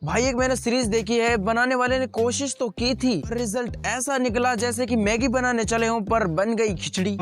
भाई एक मैंने सीरीज देखी है, बनाने वाले ने कोशिश तो की थी, रिजल्ट ऐसा निकला जैसे कि मैगी बनाने चले हों पर बन गई खिचड़ी।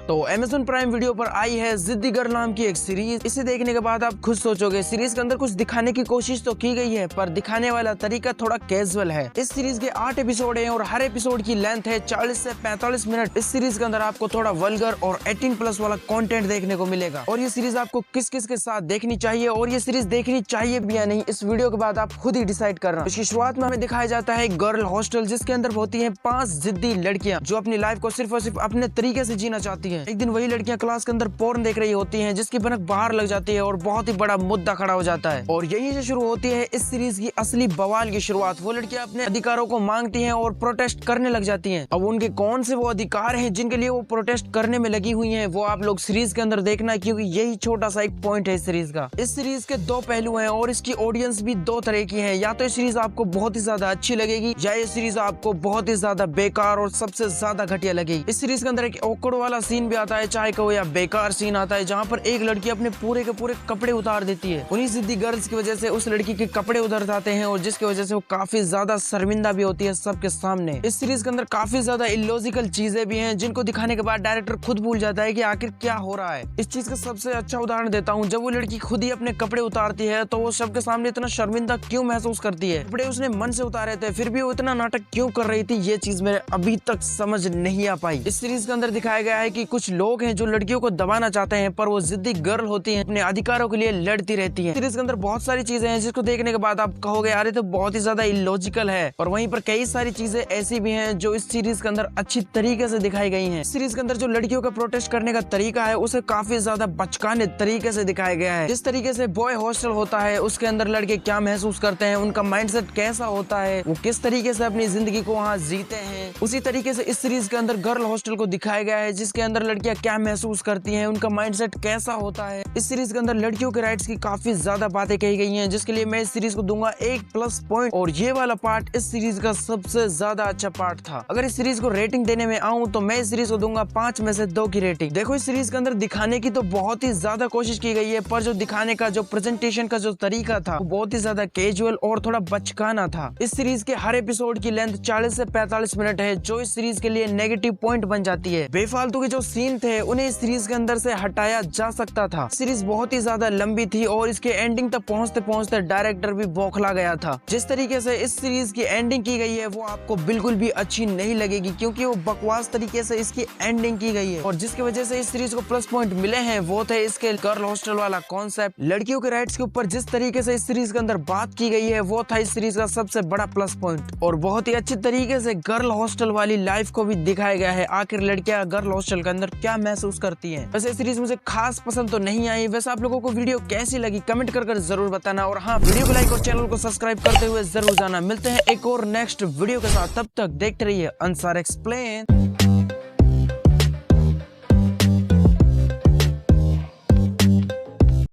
तो Amazon प्राइम वीडियो पर आई है जिद्दी गर्ल नाम की एक सीरीज। इसे देखने के बाद आप खुद सोचोगे सीरीज के अंदर कुछ दिखाने की कोशिश तो की गई है पर दिखाने वाला तरीका थोड़ा कैजुअल है। इस सीरीज के 8 एपिसोड हैं और हर एपिसोड की लेंथ है 40 से 45 मिनट। इस सीरीज के अंदर आपको थोड़ा वल्गर और 18+ वाला कंटेंट देखने को मिलेगा। और ये सीरीज आपको किस किस के साथ देखनी चाहिए और ये सीरीज देखनी चाहिए भी या नहीं, इस वीडियो के बाद आप खुद ही डिसाइड करना। इसकी शुरुआत में हमें दिखाया जाता है गर्ल हॉस्टल, जिसके अंदर होती है 5 जिद्दी लड़कियां जो अपनी लाइफ को सिर्फ और सिर्फ अपने तरीके से जीना चाहती है। एक दिन वही लड़कियां क्लास के अंदर पोर्न देख रही होती हैं, जिसकी भनक बाहर लग जाती है और बहुत ही बड़ा मुद्दा खड़ा हो जाता है। और यहीं से शुरू होती है इस सीरीज की असली बवाल की शुरुआत। वो लड़कियां अपने अधिकारों को मांगती हैं और प्रोटेस्ट करने लग जाती हैं। अब उनके कौन से वो अधिकार हैं जिनके लिए वो प्रोटेस्ट करने में लगी हुई हैं, वो आप लोग सीरीज के अंदर देखना, क्योंकि यही छोटा सा एक पॉइंट है इस सीरीज का। इस सीरीज के 2 पहलू हैं और इसकी ऑडियंस भी 2 तरह की है। या तो ये सीरीज आपको बहुत ही ज्यादा अच्छी लगेगी या ये सीरीज आपको बहुत ही ज्यादा बेकार और सबसे ज्यादा घटिया लगेगी। इस सीरीज के अंदर एक ऑकवर्ड वाला सीन भी आता है, चाहे कहो या बेकार सीन आता है, जहाँ पर एक लड़की अपने पूरे के पूरे कपड़े उतार देती है। उन्हीं जिद्दी गर्ल्स की वजह से उस लड़की के कपड़े उतर जाते हैं और जिसकी वजह से वो काफी ज्यादा शर्मिंदा भी होती है सबके सामने। इस सीरीज के अंदर काफी ज्यादा इलॉजिकल चीजें भी हैं जिनको दिखाने के बाद डायरेक्टर खुद भूल जाता है कि आखिर क्या हो रहा है। इस चीज का सबसे अच्छा उदाहरण देता हूँ, जब वो लड़की खुद ही अपने कपड़े उतारती है तो वो सबके सामने इतना शर्मिंदा क्यों महसूस करती है। कपड़े उसने मन से उतारे थे फिर भी वो इतना नाटक क्यों कर रही थी, ये चीज मेरे अभी तक समझ नहीं आ पाई। इस सीरीज के अंदर दिखाया गया है कि कुछ लोग हैं जो लड़कियों को दबाना चाहते हैं पर वो जिद्दी गर्ल होती हैं, अपने अधिकारों के लिए लड़ती रहती हैं। सीरीज के अंदर बहुत सारी चीजें हैं जिसको देखने के बाद आप कहोगे यार ये तो बहुत ही ज्यादा इलॉजिकल है, और वहीं पर कई सारी चीजें ऐसी भी हैं जो इस सीरीज के अंदर अच्छी तरीके से दिखाई गई हैं। सीरीज के अंदर जो लड़कियों का प्रोटेस्ट करने का तरीका है उसे काफी ज्यादा बचकाने तरीके से दिखाया गया है। जिस तरीके से बॉय हॉस्टल होता है उसके अंदर लड़के क्या महसूस करते हैं, उनका माइंडसेट कैसा होता है, वो किस तरीके से अपनी जिंदगी को वहाँ जीते हैं, उसी तरीके से इस सीरीज के अंदर गर्ल हॉस्टल को दिखाया गया है, जिसके अंदर लड़कियां क्या महसूस करती हैं, उनका माइंडसेट कैसा होता है। इस सीरीज के अंदर लड़कियों के राइट्स की काफी ज्यादा बातें कही गई हैं, जिसके लिए मैं इस सीरीज को दूंगा 1+ पॉइंट। और ये वाला पार्ट इस सीरीज का सबसे ज्यादा अच्छा पार्ट था। अगर इस सीरीज को रेटिंग देने में आऊं तो मैं इस सीरीज को दूंगा 5 में से 2 की रेटिंग। देखो इस सीरीज के अंदर दिखाने की तो बहुत ही ज्यादा कोशिश की गई है, पर जो दिखाने का जो प्रेजेंटेशन का जो तरीका था वो बहुत ही ज्यादा कैजुअल और थोड़ा बचकाना था। इस सीरीज के हर एपिसोड की लेंथ 40 से 45 मिनट है, जो इस सीरीज के लिए नेगेटिव पॉइंट बन जाती है। बेफालतू के जो सीन थे उन्हें इस सीरीज के अंदर से हटाया जा सकता था। सीरीज बहुत ही ज्यादा लंबी थी और इसके एंडिंग तक पहुंचते पहुंचते डायरेक्टर भी बौखला गया था। जिस तरीके से इस सीरीज की एंडिंग की गई है वो आपको बिल्कुल भी अच्छी नहीं लगेगी, क्योंकि वो बकवास तरीके से इसकी एंडिंग की गई है। और जिसकी वजह से इस सीरीज को प्लस पॉइंट मिले हैं वो थे इसके गर्ल हॉस्टल वाला कॉन्सेप्ट। लड़कियों के राइट्स के ऊपर जिस तरीके से इस सीरीज के अंदर बात की गई है वो था इस सीरीज का सबसे बड़ा प्लस पॉइंट। और बहुत ही अच्छी तरीके से गर्ल हॉस्टल वाली लाइफ को भी दिखाया गया है, आखिर लड़कियां गर्ल हॉस्टल के अंदर क्या महसूस करती हैं। वैसे सीरीज मुझे खास पसंद तो नहीं आई। वैसे आप लोगों को वीडियो कैसी लगी कमेंट कर जरूर बताना, और हाँ वीडियो को लाइक और चैनल को सब्सक्राइब करते हुए जरूर जाना। मिलते हैं एक और नेक्स्ट वीडियो के साथ, तब तक देखते रहिए अंसार एक्सप्लेन।